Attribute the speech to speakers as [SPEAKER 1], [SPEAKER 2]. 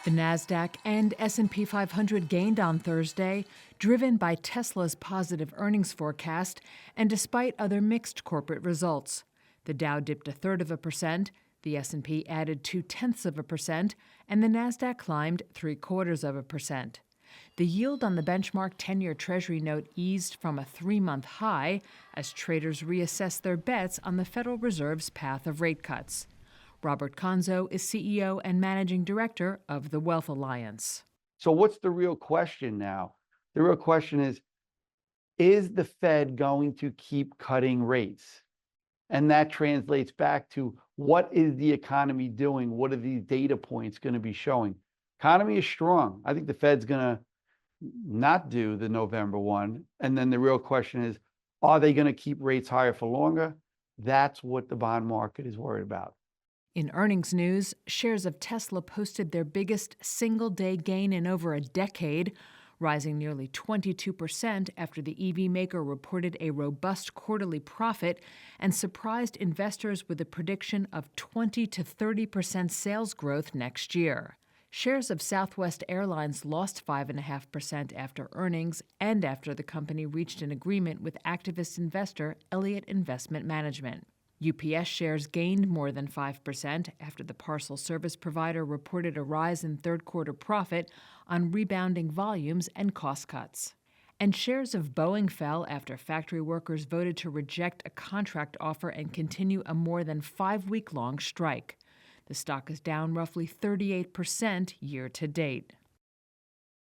[SPEAKER 1] The Nasdaq and S&P 500 gained on Thursday, driven by Tesla's positive earnings forecast and despite other mixed corporate results. The Dow dipped 0.33%, the S&P added 0.2%, and the Nasdaq climbed 0.75%. The yield on the benchmark 10-year Treasury note eased from a 3-month high as traders reassessed their bets on the Federal Reserve's path of rate cuts. Robert Conzo is CEO and Managing Director of the Wealth Alliance.
[SPEAKER 2] So what's the real question now? The real question is the Fed going to keep cutting rates? And that translates back to what is the economy doing? What are these data points going to be showing? Economy is strong. I think the Fed's going to not do the November one. And then the real question is, are they going to keep rates higher for longer? That's what the bond market is worried about.
[SPEAKER 1] In earnings news, shares of Tesla posted their biggest single-day gain in over a decade, rising nearly 22% after the EV maker reported a robust quarterly profit and surprised investors with a prediction of 20 to 30% sales growth next year. Shares of Southwest Airlines lost 5.5% after earnings and after the company reached an agreement with activist investor Elliott Investment Management. UPS shares gained more than 5% after the parcel service provider reported a rise in third-quarter profit on rebounding volumes and cost cuts. And shares of Boeing fell after factory workers voted to reject a contract offer and continue a more than 5-week-long strike. The stock is down roughly 38% year to date.